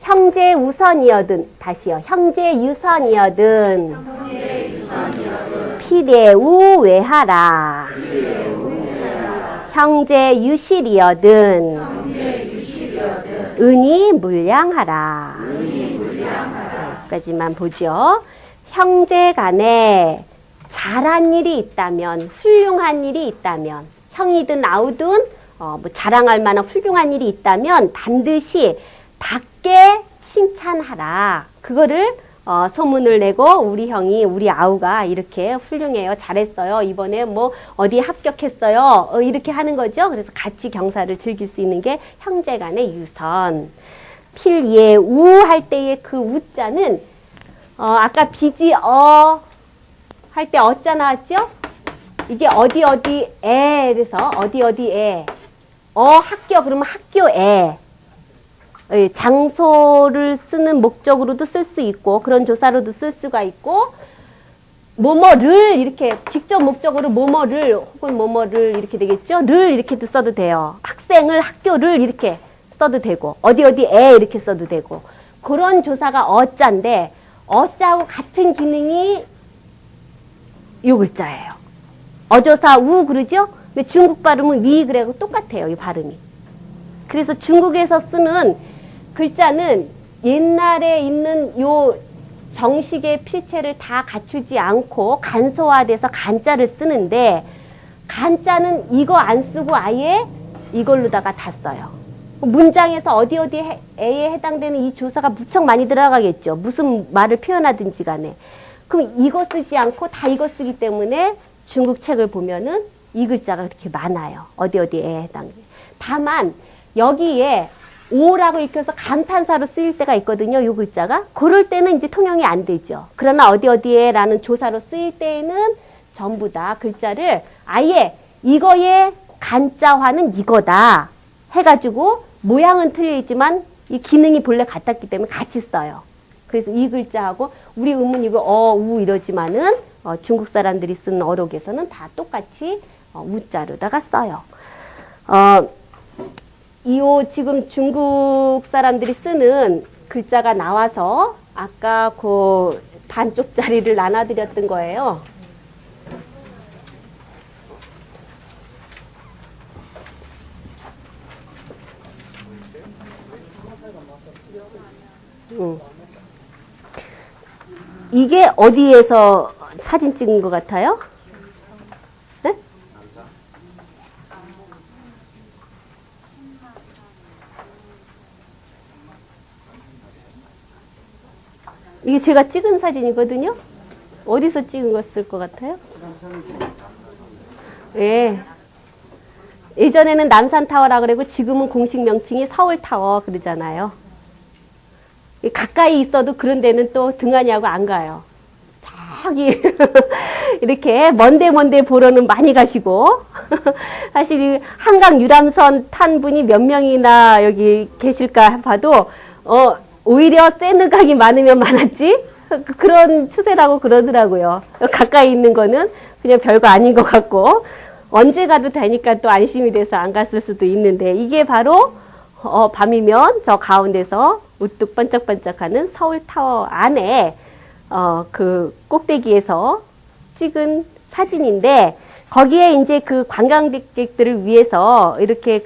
형제 우선이여든, 다시요. 형제 유선이여든, 피대우 외하라. 형제 유실이여든, 은이 물량하라. 여기까지만 보죠. 형제 간에 잘한 일이 있다면, 훌륭한 일이 있다면, 형이든 아우든 뭐 자랑할 만한 훌륭한 일이 있다면 반드시 밖에 칭찬하라. 그거를 소문을 내고 우리 형이, 우리 아우가 이렇게 훌륭해요. 잘했어요. 이번에 뭐 어디에 합격했어요. 이렇게 하는 거죠. 그래서 같이 경사를 즐길 수 있는 게 형제간의 유선. 필예 우 할 때의 그 우자는 아까 비지 할 때 어자 나왔죠? 이게 어디 어디에 그래서 어디 어디에 학교 그러면 학교에 장소를 쓰는 목적으로도 쓸 수 있고 그런 조사로도 쓸 수가 있고 뭐뭐를 이렇게 직접 목적으로 뭐뭐를 혹은 뭐뭐를 이렇게 되겠죠? 를 이렇게도 써도 돼요. 학생을 학교를 이렇게 써도 되고 어디 어디에 이렇게 써도 되고 그런 조사가 어자인데 어자하고 같은 기능이 요 글자예요. 어조사 우 그러죠? 근데 중국 발음은 위 그래고 똑같아요. 이 발음이. 그래서 중국에서 쓰는 글자는 옛날에 있는 요 정식의 필체를 다 갖추지 않고 간소화돼서 간자를 쓰는데 간자는 이거 안 쓰고 아예 이걸로다가 다 써요. 문장에서 어디 어디에 해당되는 이 조사가 무척 많이 들어가겠죠. 무슨 말을 표현하든지 간에. 그럼 이거 쓰지 않고 다 이거 쓰기 때문에 중국 책을 보면은 이 글자가 그렇게 많아요. 어디 어디에 해당돼. 다만 여기에 오라고 익혀서 감탄사로 쓰일 때가 있거든요. 이 글자가. 그럴 때는 이제 통용이 안 되죠. 그러나 어디 어디에 라는 조사로 쓰일 때에는 전부 다 글자를 아예 이거의 간자화는 이거다 해가지고 모양은 틀려있지만 이 기능이 본래 같았기 때문에 같이 써요. 그래서 이 글자하고 우리 음은 이거 우 이러지만은 중국 사람들이 쓰는 어록에서는 다 똑같이 우자로다가 써요. 이요 지금 중국 사람들이 쓰는 글자가 나와서 아까 그 반쪽짜리를 나눠드렸던 거예요. 이게 어디에서 사진 찍은 것 같아요? 네? 이게 제가 찍은 사진이거든요? 어디서 찍은 것일 것 같아요? 예. 예전에는 남산타워라 그러고 지금은 공식 명칭이 서울타워 그러잖아요. 가까이 있어도 그런 데는 또 등하냐고 안 가요. 저기 이렇게 먼데 보러는 많이 가시고 사실 이 한강 유람선 탄 분이 몇 명이나 여기 계실까 봐도 오히려 세느강이 많으면 많았지 그런 추세라고 그러더라고요. 가까이 있는 거는 그냥 별거 아닌 것 같고 언제 가도 되니까 또 안심이 돼서 안 갔을 수도 있는데 이게 바로 밤이면 저 가운데서 우뚝 반짝반짝하는 서울타워 안에 그 꼭대기에서 찍은 사진인데 거기에 이제 그 관광객들을 위해서 이렇게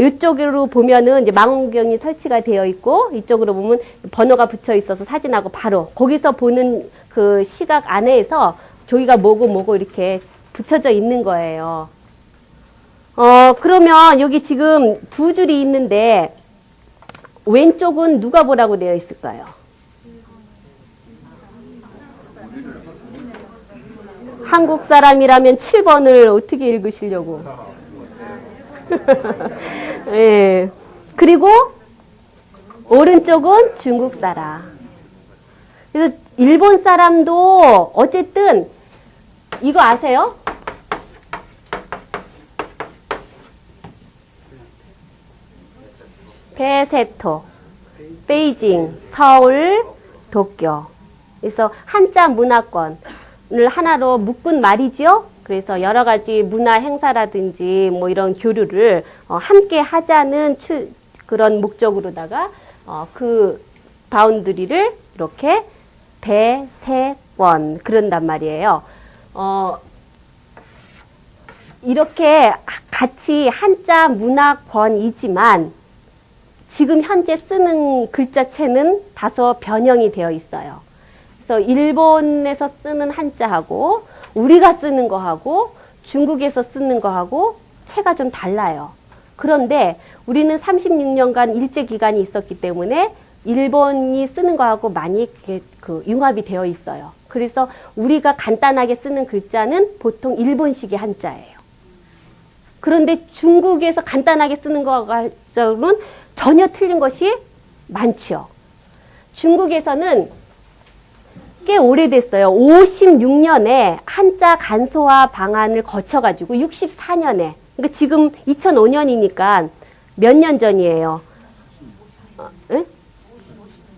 이쪽으로 보면은 이제 망원경이 설치가 되어 있고 이쪽으로 보면 번호가 붙여 있어서 사진하고 바로 거기서 보는 그 시각 안에서 저기가 뭐고 이렇게 붙여져 있는 거예요. 그러면 여기 지금 두 줄이 있는데 왼쪽은 누가 보라고 되어 있을까요? 한국 사람이라면 7번을 어떻게 읽으시려고? 예. 그리고 오른쪽은 중국 사람. 그래서 일본 사람도 어쨌든 이거 아세요? 배세토, 베이징, 서울, 도쿄. 그래서 한자 문화권을 하나로 묶은 말이죠. 그래서 여러 가지 문화 행사라든지 뭐 이런 교류를 함께 하자는 그런 목적으로다가 그 바운드리를 이렇게 대세권 그런단 말이에요. 이렇게 같이 한자 문화권이지만 지금 현재 쓰는 글자체는 다소 변형이 되어 있어요. 그래서 일본에서 쓰는 한자하고 우리가 쓰는 거하고 중국에서 쓰는 거하고 체가 좀 달라요. 그런데 우리는 36년간 일제 기간이 있었기 때문에 일본이 쓰는 거하고 많이 융합이 되어 있어요. 그래서 우리가 간단하게 쓰는 글자는 보통 일본식의 한자예요. 그런데 중국에서 간단하게 쓰는 거는 전혀 틀린 것이 많죠. 중국에서는 꽤 오래됐어요. 56년에 한자 간소화 방안을 거쳐가지고 64년에, 그러니까 지금 2005년이니까 몇 년 전이에요. 에?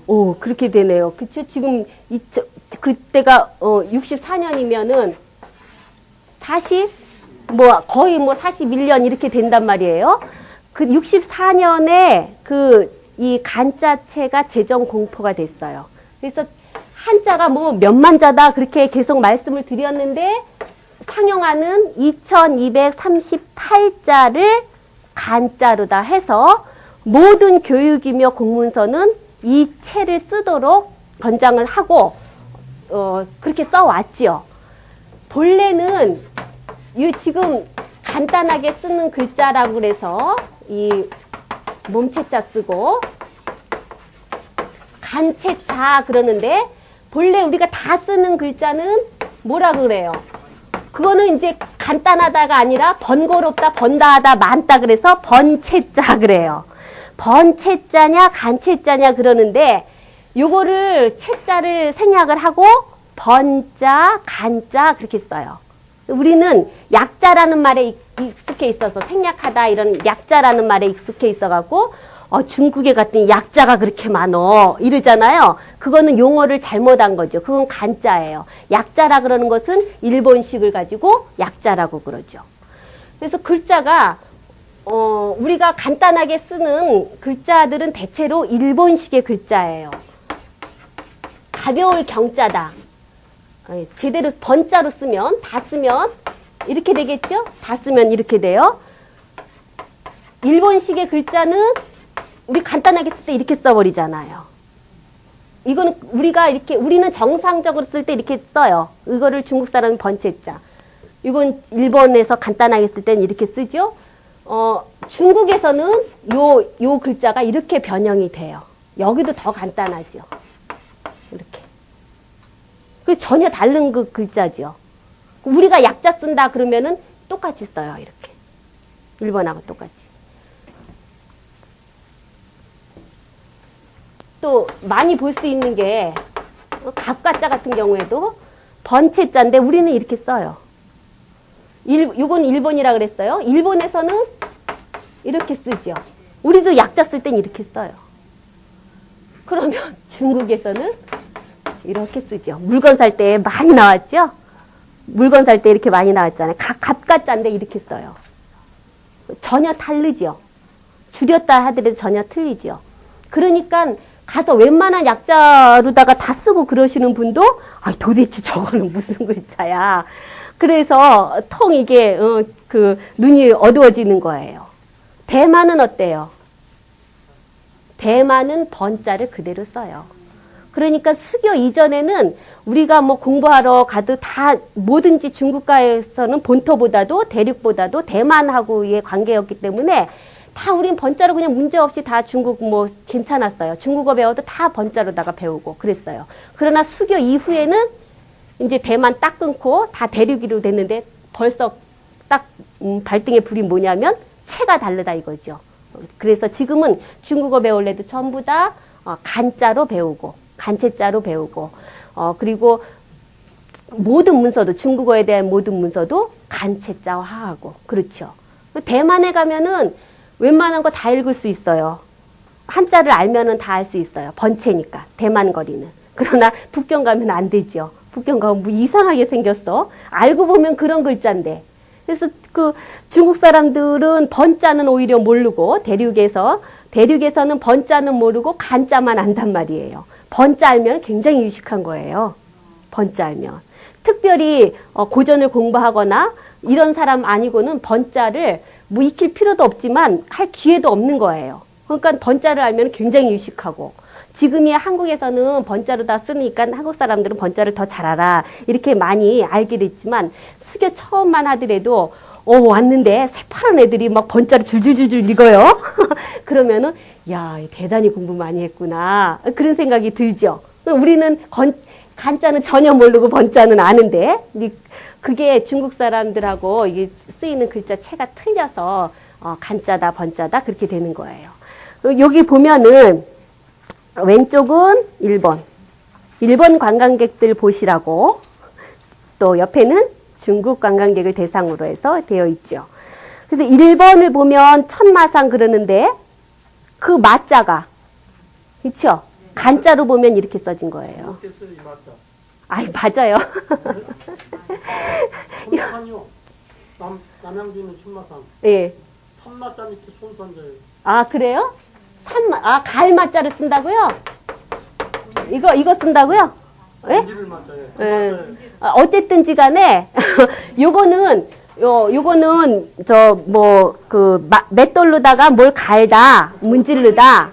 오, 그렇게 되네요. 그쵸? 지금, 그때가, 64년이면은, 거의 41년 이렇게 된단 말이에요. 그 64년에 이 간자체가 제정 공포가 됐어요. 그래서 한자가 몇만 자다 그렇게 계속 말씀을 드렸는데, 상용하는 2238자를 간자로 다 해서 모든 교육이며 공문서는 이 체를 쓰도록 권장을 하고 그렇게 써왔지요. 본래는 지금 간단하게 쓰는 글자라고 그래서 이 몸체자 쓰고 간체자 그러는데 본래 우리가 다 쓰는 글자는 뭐라 그래요? 그거는 이제 간단하다가 아니라 번거롭다, 번다하다, 많다 그래서 번체자 그래요. 번체자냐 간체자냐 그러는데 요거를 체자를 생략을 하고 번자, 간자 그렇게 써요. 우리는 약자라는 말에 익숙해 있어서 생략하다 이런 약자라는 말에 익숙해 있어갖고 중국에 갔더니 약자가 그렇게 많어 이러잖아요. 그거는 용어를 잘못한 거죠. 그건 간자예요. 약자라 그러는 것은 일본식을 가지고 약자라고 그러죠. 그래서 글자가 우리가 간단하게 쓰는 글자들은 대체로 일본식의 글자예요. 가벼울 경자다. 제대로 번자로 쓰면 다 쓰면 이렇게 되겠죠? 다 쓰면 이렇게 돼요. 일본식의 글자는 우리 간단하게 쓸 때 이렇게 써버리잖아요. 이거는 우리는 정상적으로 쓸 때 이렇게 써요. 이거를 중국 사람은 번체자. 이건 일본에서 간단하게 쓸 때는 이렇게 쓰죠. 중국에서는 요 글자가 이렇게 변형이 돼요. 여기도 더 간단하죠. 이렇게. 그 전혀 다른 그 글자죠. 우리가 약자 쓴다 그러면은 똑같이 써요. 이렇게. 일본하고 똑같이. 또 많이 볼 수 있는 게 갑가자 같은 경우에도 번체자인데 우리는 이렇게 써요. 이건 일본이라 그랬어요. 일본에서는 이렇게 쓰죠. 우리도 약자 쓸 땐 이렇게 써요. 그러면 중국에서는 이렇게 쓰죠. 물건 살 때 많이 나왔죠? 물건 살 때 이렇게 많이 나왔잖아요. 갑가자인데 이렇게 써요. 전혀 다르죠. 줄였다 하더라도 전혀 틀리죠. 그러니까 가서 웬만한 약자로다가 다 쓰고 그러시는 분도 도대체 저거는 무슨 글자야. 그래서 통 이게 눈이 어두워지는 거예요. 대만은 어때요? 대만은 번자를 그대로 써요. 그러니까 수교 이전에는 우리가 공부하러 가도 다 뭐든지 중국가에서는 본토보다도 대륙보다도 대만하고의 관계였기 때문에 다 우린 번자로 그냥 문제없이 다 중국 괜찮았어요. 중국어 배워도 다 번자로다가 배우고 그랬어요. 그러나 수교 이후에는 이제 대만 딱 끊고 다 대륙으로 됐는데 벌써 딱 발등에 불이 뭐냐면 체가 다르다 이거죠. 그래서 지금은 중국어 배울래도 전부 다 간자로 배우고 간체자로 배우고 그리고 모든 문서도 중국어에 대한 모든 문서도 간체자화하고 그렇죠. 대만에 가면은 웬만한 거 다 읽을 수 있어요. 한자를 알면은 다 알 수 있어요. 번체니까 대만 거리는. 그러나 북경 가면 안 되죠. 북경 가면 이상하게 생겼어. 알고 보면 그런 글자인데 그래서 그 중국 사람들은 번자는 오히려 모르고 대륙에서는 번자는 모르고 간자만 안단 말이에요. 번자 알면 굉장히 유식한 거예요. 번자 알면. 특별히 고전을 공부하거나 이런 사람 아니고는 번자를 뭐 익힐 필요도 없지만 할 기회도 없는 거예요. 그러니까 번자를 알면 굉장히 유식하고 지금이 한국에서는 번자로 다 쓰니까 한국 사람들은 번자를 더 잘 알아. 이렇게 많이 알게 됐지만 수교 처음만 하더라도 왔는데 새파란 애들이 막 번자를 줄줄줄줄 읽어요. 그러면은 야, 대단히 공부 많이 했구나. 그런 생각이 들죠. 우리는 간자는 전혀 모르고 번자는 아는데 그게 중국 사람들하고 이게 쓰이는 글자체가 틀려서 간자다 번자다 그렇게 되는 거예요. 여기 보면은 왼쪽은 일본 관광객들 보시라고 또 옆에는 중국 관광객을 대상으로 해서 되어 있죠. 그래서 1번을 보면 천마산 그러는데 그 마자가 그렇죠? 간자로 보면 이렇게 써진 거예요. 아이 맞아요. 천마산이요. 남양주는 천마산. 예. 산마자 밑에 손선자예요. 아 그래요? 가을마자를 쓴다고요? 이거 쓴다고요? 예? 예. 어쨌든지 간에 요거는 맷돌로다가 뭘 갈다, 문질르다.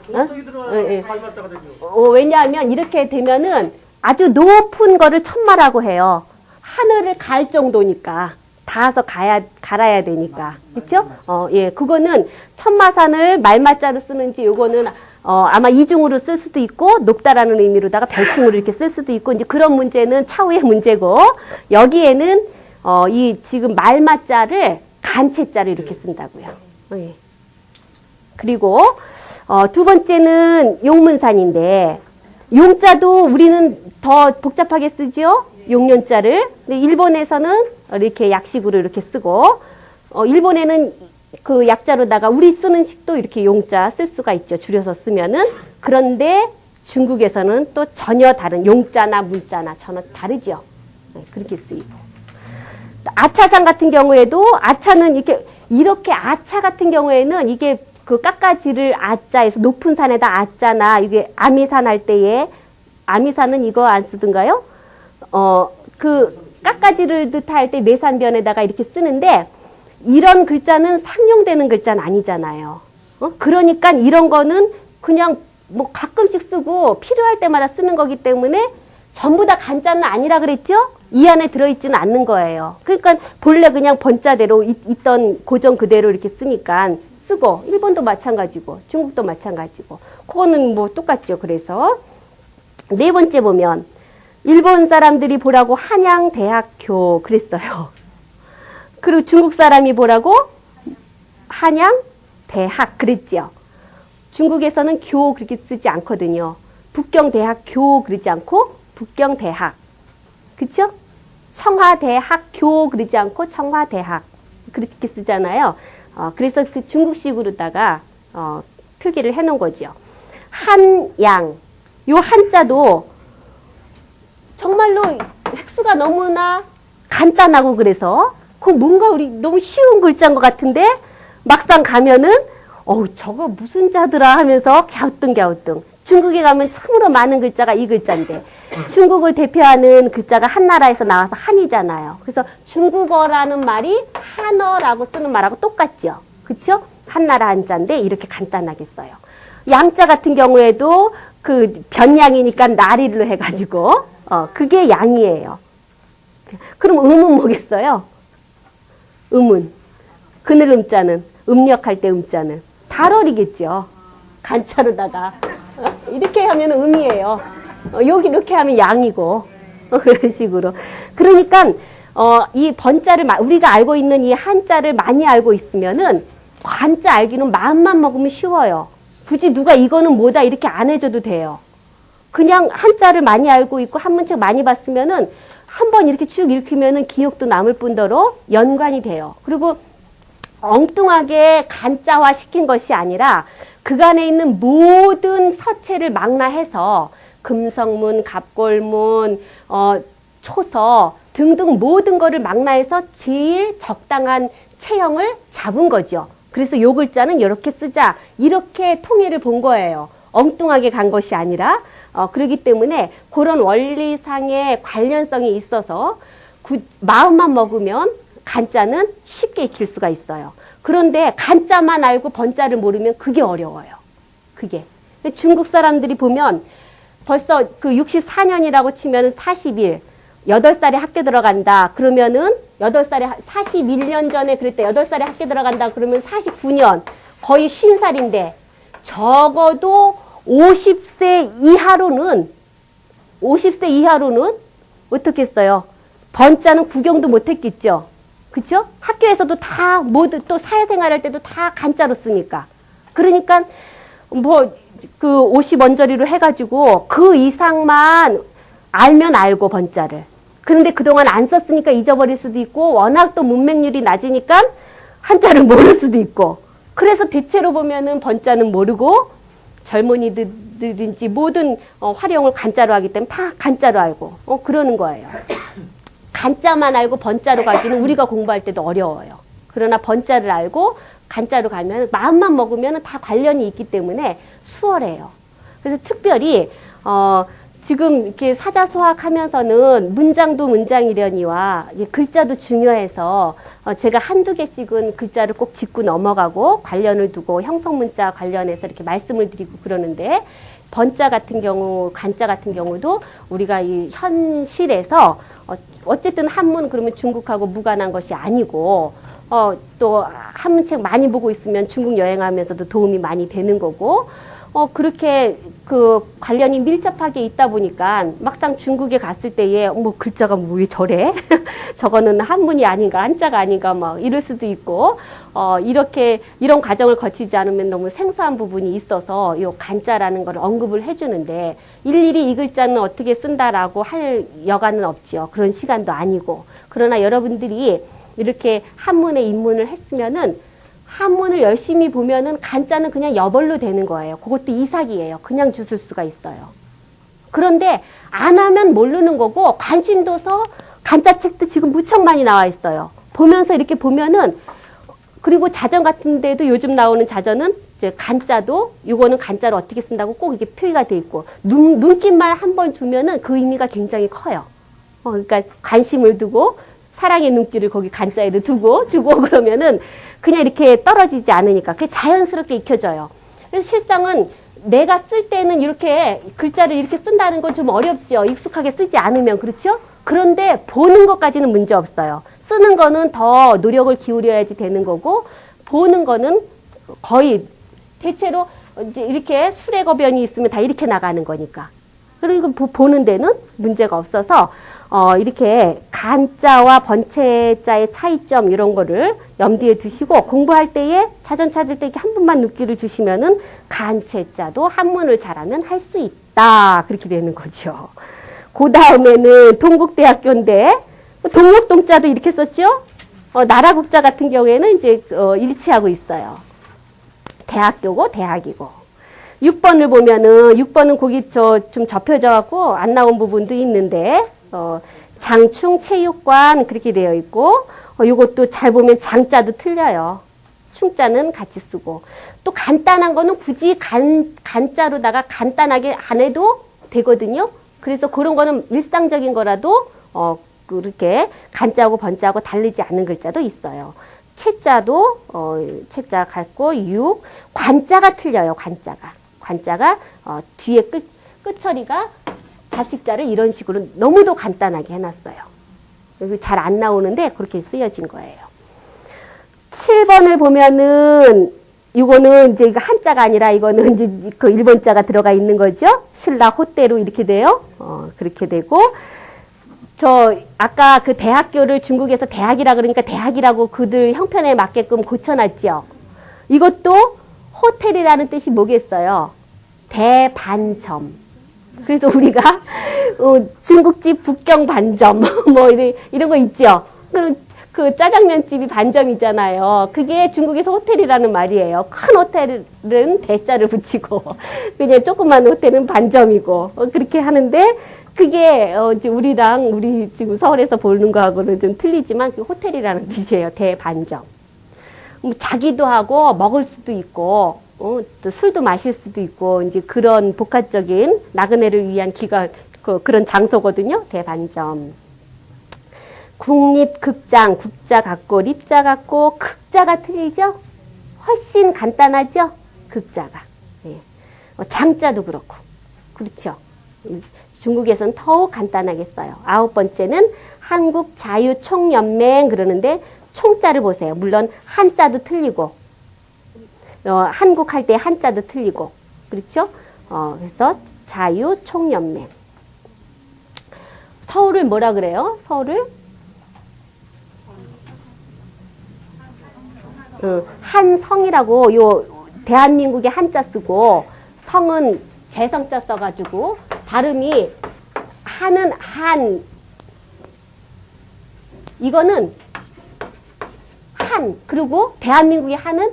왜냐하면 이렇게 되면은 아주 높은 거를 천마라고 해요. 하늘을 갈 정도니까. 닿아서 갈아야 되니까. 그쵸? 예. 그거는 천마산을 말마자로 쓰는지 요거는 아마 이중으로 쓸 수도 있고 높다라는 의미로다가 별칭으로 이렇게 쓸 수도 있고 이제 그런 문제는 차후의 문제고 여기에는 이 지금 말마자를 간체자로 이렇게 쓴다고요. 예. 그리고 두 번째는 용문산인데 용자도 우리는 더 복잡하게 쓰죠. 용년자를. 근데 일본에서는 이렇게 약식으로 이렇게 쓰고 일본에는 그 약자로다가 우리 쓰는 식도 이렇게 용자 쓸 수가 있죠. 줄여서 쓰면은. 그런데 중국에서는 또 전혀 다른 용자나 문자나 전혀 다르죠. 네, 그렇게 쓰이고. 아차산 같은 경우에도 아차는 이렇게 아차 같은 경우에는 이게 그 깎아지를 아자에서 높은 산에다 아자나 이게 아미산 할 때에 아미산은 이거 안 쓰던가요? 그 깎아지를 듯할 때 매산변에다가 이렇게 쓰는데 이런 글자는 상용되는 글자는 아니잖아요. 그러니까 이런 거는 그냥 뭐 가끔씩 쓰고 필요할 때마다 쓰는 거기 때문에 전부 다 간자는 아니라 그랬죠? 이 안에 들어있지는 않는 거예요. 그러니까 본래 그냥 번자대로 있던 고정 그대로 이렇게 쓰니까 쓰고 일본도 마찬가지고 중국도 마찬가지고 그거는 뭐 똑같죠. 그래서 네 번째 보면 일본 사람들이 보라고 한양대학교 그랬어요. 그리고 중국 사람이 보라고 한양대학 그랬죠. 중국에서는 교 그렇게 쓰지 않거든요. 북경대학교 그러지 않고 북경대학. 그쵸? 청와대학교 그러지 않고 청와대학. 그렇게 쓰잖아요. 그래서 그 중국식으로다가 표기를 해놓은 거죠. 한양. 요 한자도 정말로 획수가 너무나 간단하고 그래서 그 뭔가 우리 너무 쉬운 글자인 것 같은데 막상 가면은 저거 무슨 자더라 하면서 갸우뚱. 중국에 가면 참으로 많은 글자가 이 글자인데 중국을 대표하는 글자가 한나라에서 나와서 한이잖아요. 그래서 중국어라는 말이 한어라고 쓰는 말하고 똑같죠. 그쵸? 한나라 한자인데 이렇게 간단하게 써요. 양자 같은 경우에도 그 변양이니까 나리로 해가지고 그게 양이에요. 그럼 음은 뭐겠어요? 음은 그늘 음자는 음력할 때 음자는 달월이겠죠. 간자로다가 이렇게 하면 음이에요. 여기 이렇게 하면 양이고 그런 식으로. 그러니까 이 번자를 우리가 알고 있는 이 한자를 많이 알고 있으면은 관자 알기는 마음만 먹으면 쉬워요. 굳이 누가 이거는 뭐다 이렇게 안 해줘도 돼요. 그냥 한자를 많이 알고 있고 한문책 많이 봤으면은 한번 이렇게 쭉 읽히면은 기억도 남을 뿐더러 연관이 돼요. 그리고 엉뚱하게 간자화 시킨 것이 아니라 그간에 있는 모든 서체를 망라해서 금성문, 갑골문, 초서 등등 모든 거를 망라해서 제일 적당한 체형을 잡은 거죠. 그래서 요 글자는 이렇게 쓰자. 이렇게 통일을 본 거예요. 엉뚱하게 간 것이 아니라. 그렇기 때문에 그런 원리상의 관련성이 있어서 마음만 먹으면 간자는 쉽게 익힐 수가 있어요. 그런데 간자만 알고 번자를 모르면 그게 어려워요. 그게. 중국 사람들이 보면 벌써 그 64년이라고 치면 40일, 8살에 학교 들어간다. 그러면은 8살에 41년 전에 그랬다. 8살에 학교 들어간다. 그러면 49년, 거의 50살인데 적어도 50세 이하로는 어떻게 했어요? 번자는 구경도 못 했겠죠. 그쵸? 학교에서도 다 모두 또 사회생활 할 때도 다 간자로 쓰니까. 그러니까 그 50원저리로 해가지고 그 이상만 알면 알고 번자를. 그런데 그동안 안 썼으니까 잊어버릴 수도 있고 워낙 또 문맹률이 낮으니까 한자를 모를 수도 있고. 그래서 대체로 보면은 번자는 모르고 젊은이들인지 모든 활용을 간자로 하기 때문에 다 간자로 알고 그러는 거예요. 간자만 알고 번자로 가기는 우리가 공부할 때도 어려워요. 그러나 번자를 알고 간자로 가면 마음만 먹으면 다 관련이 있기 때문에 수월해요. 그래서 특별히 지금 이렇게 사자소학하면서는 문장도 문장이려니와 글자도 중요해서 제가 한두 개씩은 글자를 꼭 짚고 넘어가고 관련을 두고 형성문자 관련해서 이렇게 말씀을 드리고 그러는데 번자 같은 경우, 간자 같은 경우도 우리가 이 현실에서 어쨌든 한문 그러면 중국하고 무관한 것이 아니고 또 한문책 많이 보고 있으면 중국 여행하면서도 도움이 많이 되는 거고 그렇게 그 관련이 밀접하게 있다 보니까 막상 중국에 갔을 때에 뭐 글자가 뭐 왜 저래? 저거는 한문이 아닌가 한자가 아닌가 뭐 이럴 수도 있고 이런 과정을 거치지 않으면 너무 생소한 부분이 있어서 요 간자라는 걸 언급을 해주는데 일일이 이 글자는 어떻게 쓴다라고 할 여간은 없죠. 그런 시간도 아니고. 그러나 여러분들이 이렇게 한문에 입문을 했으면은 한문을 열심히 보면은 간자는 그냥 여벌로 되는 거예요. 그것도 이삭이에요. 그냥 주술 수가 있어요. 그런데 안 하면 모르는 거고 관심 둬서 간자책도 지금 무척 많이 나와 있어요. 보면서 이렇게 보면은 그리고 자전 같은 데도 요즘 나오는 자전은 이제 간자도 이거는 간자를 어떻게 쓴다고 꼭 이게 표기가 돼 있고 눈길만 한번 주면은 그 의미가 굉장히 커요. 그러니까 관심을 두고 사랑의 눈길을 거기 간자에도 주고 그러면은 그냥 이렇게 떨어지지 않으니까 그게 자연스럽게 익혀져요. 그래서 실상은 내가 쓸 때는 이렇게 글자를 이렇게 쓴다는 건 좀 어렵죠. 익숙하게 쓰지 않으면 그렇죠? 그런데 보는 것까지는 문제 없어요. 쓰는 거는 더 노력을 기울여야지 되는 거고 보는 거는 거의 대체로 이제 이렇게 수레거변이 있으면 다 이렇게 나가는 거니까. 그리고 보는 데는 문제가 없어서 이렇게 간자와 번체자의 차이점 이런 거를 염두에 두시고 공부할 때에 자전 찾을 때 이렇게 한 번만 눈길을 주시면은 간체자도 한문을 잘하면 할 수 있다. 그렇게 되는 거죠. 그 다음에는 동국대학교인데 동력동자도 이렇게 썼죠. 나라국자 같은 경우에는 이제 일치하고 있어요. 대학교고 대학이고. 6번을 보면은 6번은 거기 좀 접혀져 갖고 안 나온 부분도 있는데 장충 체육관 그렇게 되어 있고 요것도 잘 보면 장자도 틀려요. 충자는 같이 쓰고 또 간단한 거는 굳이 간자로다가 간단하게 안 해도 되거든요. 그래서 그런 거는 일상적인 거라도 그렇게 간자하고 번자하고 다르지 않은 글자도 있어요. 채자도 채자 같고 육 관자가 틀려요. 관자가 뒤에 끝처리가 답식자를 이런 식으로 너무도 간단하게 해놨어요. 잘 안 나오는데 그렇게 쓰여진 거예요. 7번을 보면은 이거는 이제 한자가 아니라 이거는 이제 그 일본자가 들어가 있는 거죠. 신라 호대로 이렇게 돼요. 그렇게 되고 저 아까 그 대학교를 중국에서 대학이라 그러니까 대학이라고 그들 형편에 맞게끔 고쳐놨죠. 이것도 호텔이라는 뜻이 뭐겠어요? 대반점. 그래서 우리가 중국집 북경 반점 뭐 이런 거 있죠. 그 짜장면집이 반점이잖아요. 그게 중국에서 호텔이라는 말이에요. 큰 호텔은 대자를 붙이고 그냥 조그만 호텔은 반점이고 그렇게 하는데 그게 이제 우리 지금 서울에서 보는 거하고는 좀 틀리지만 그 호텔이라는 뜻이에요. 대반점. 뭐 자기도 하고 먹을 수도 있고 또 술도 마실 수도 있고 이제 그런 복합적인 나그네를 위한 기관 그런 장소거든요. 대반점. 국립극장, 국자 같고 립자 같고 극자가 틀리죠? 훨씬 간단하죠? 극자가. 예. 장자도 그렇고. 그렇죠? 중국에서는 더욱 간단하게 써요. 9번째는 한국자유총연맹 그러는데 총자를 보세요. 물론 한자도 틀리고 한국 할 때 한자도 틀리고 그렇죠? 그래서 자유총연맹. 서울을 뭐라 그래요? 서울을 한성이라고 요 대한민국의 한자 쓰고 성은 재성자 써가지고 발음이 한은 한 이거는 한 그리고 대한민국의 한은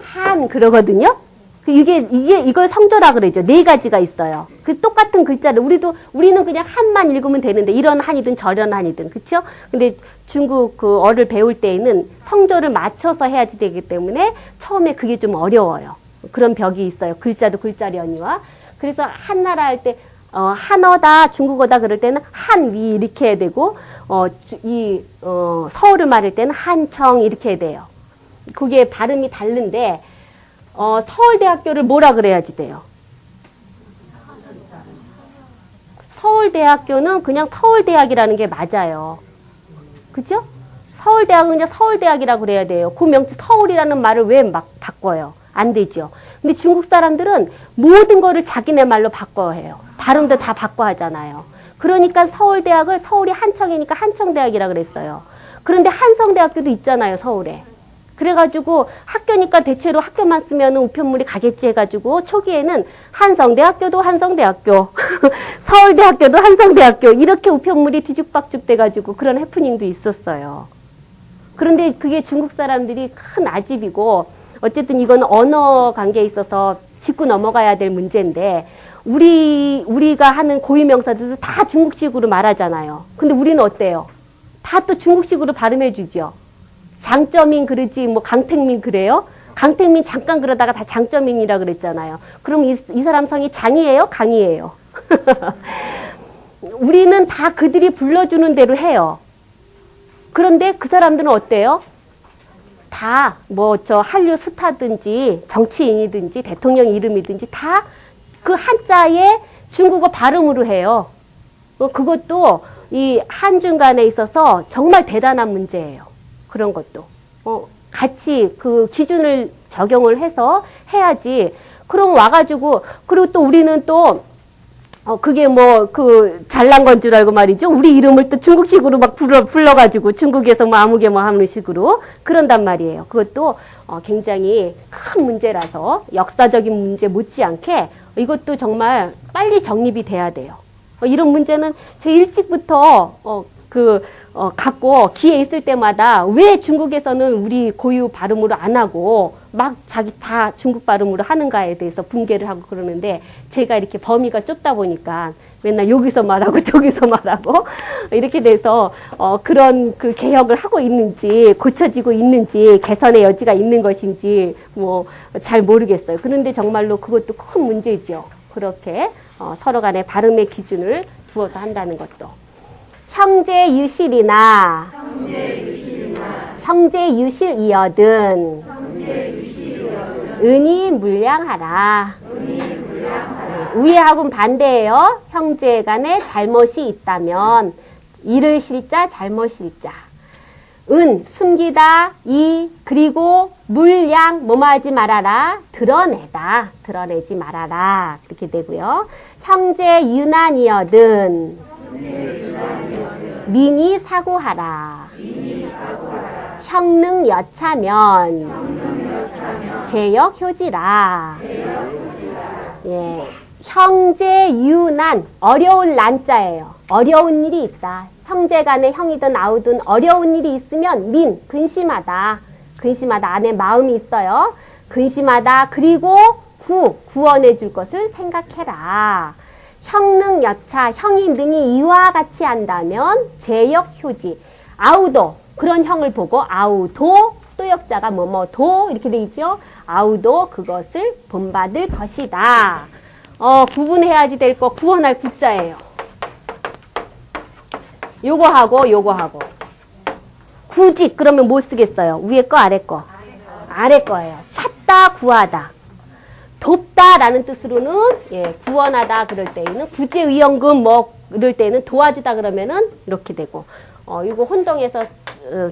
한 그러거든요. 이걸 성조라 그러죠. 4가지가 있어요. 그 똑같은 글자를 우리는 그냥 한만 읽으면 되는데 이런 한이든 저런 한이든 그렇죠? 근데 중국 그 어를 배울 때에는 성조를 맞춰서 해야지 되기 때문에 처음에 그게 좀 어려워요. 그런 벽이 있어요. 글자도 글자련이와. 그래서 한나라 할 때 한어다 중국어다 그럴 때는 한위 이렇게 해야 되고 서울을 말할 때는 한청 이렇게 해야 돼요. 그게 발음이 다른데 서울대학교를 뭐라 그래야지 돼요? 서울대학교는 그냥 서울대학이라는 게 맞아요. 그죠? 서울대학은 그냥 서울대학이라고 그래야 돼요. 그 명칭 서울이라는 말을 왜 막 바꿔요? 안 되죠. 근데 중국 사람들은 모든 거를 자기네 말로 바꿔야 해요. 발음도 다 바꿔 하잖아요. 그러니까 서울대학을 서울이 한청이니까 한청대학이라 그랬어요. 그런데 한성대학교도 있잖아요, 서울에. 그래가지고 학교니까 대체로 학교만 쓰면 우편물이 가겠지 해가지고 초기에는 한성대학교도 한성대학교, 서울대학교도 한성대학교 이렇게 우편물이 뒤죽박죽 돼가지고 그런 해프닝도 있었어요. 그런데 그게 중국 사람들이 큰 아집이고 어쨌든 이건 언어 관계에 있어서 짚고 넘어가야 될 문제인데 우리가 하는 고유명사들도 다 중국식으로 말하잖아요. 근데 우리는 어때요? 다 또 중국식으로 발음해 주죠. 장점인 그러지 뭐 강택민 그래요? 강택민 잠깐 그러다가 다 장점인이라 그랬잖아요. 그럼 이 사람 성이 장이에요? 강이에요? 우리는 다 그들이 불러주는 대로 해요. 그런데 그 사람들은 어때요? 다 뭐 저 한류 스타든지 정치인이든지 대통령 이름이든지 다 그 한자에 중국어 발음으로 해요. 그것도 이 한중간에 있어서 정말 대단한 문제예요. 그런 것도 같이 그 기준을 적용을 해서 해야지. 그럼 와가지고 그리고 또 우리는 또 그게 뭐 그 잘난 건 줄 알고 말이죠. 우리 이름을 또 중국식으로 막 불러가지고 중국에서 뭐 아무개 뭐 하는 식으로 그런단 말이에요. 그것도 굉장히 큰 문제라서 역사적인 문제 못지않게 이것도 정말 빨리 정립이 돼야 돼요. 이런 문제는 제 일찍부터 갖고 기회 있을 때마다 왜 중국에서는 우리 고유 발음으로 안 하고 막 자기 다 중국 발음으로 하는가에 대해서 분개를 하고 그러는데 제가 이렇게 범위가 좁다 보니까 맨날 여기서 말하고 저기서 말하고 이렇게 돼서 그런 그 개혁을 하고 있는지 고쳐지고 있는지 개선의 여지가 있는 것인지 뭐 잘 모르겠어요. 그런데 정말로 그것도 큰 문제죠. 그렇게 서로 간의 발음의 기준을 두어서 한다는 것도. 형제유실이나 형제유실이여든 은이 물량하라. 우애하고는 반대예요. 형제 간에 잘못이 있다면 이를 실자 잘못 실자. 은 숨기다 이 그리고 물량 뭐뭐 하지 말아라. 드러내다 드러내지 말아라. 그렇게 되고요. 형제 유난이여든 민이 사고하라. 형능 여차면 제역 효지라. 예. 형제 유난 어려운 난자예요. 어려운 일이 있다. 형제간에 형이든 아우든 어려운 일이 있으면 민 근심하다. 근심하다 안에 마음이 있어요. 근심하다. 그리고 구원해 줄 것을 생각해라. 형능 여차, 형이 능이 이와 같이 한다면 제역 효지. 아우도 그런 형을 보고 아우도 또 역자가 뭐뭐도 이렇게 돼 있죠. 아우도 그것을 본받을 것이다. 구분해야지 될 거 구원할 구자예요. 요거하고 요거하고. 구직 그러면 뭐 쓰겠어요? 위에 거 아래 거? 아래 거예요. 찾다 구하다. 돕다라는 뜻으로는 구원하다 그럴 때에는 구제의연금 뭐 이럴 때는 도와주다 그러면은 이렇게 되고 이거 혼동해서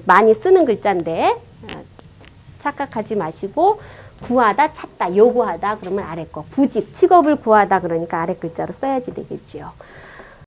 많이 쓰는 글자인데 착각하지 마시고 구하다 찾다 요구하다 그러면 아래 거 구직 직업을 구하다 그러니까 아래 글자로 써야지 되겠죠.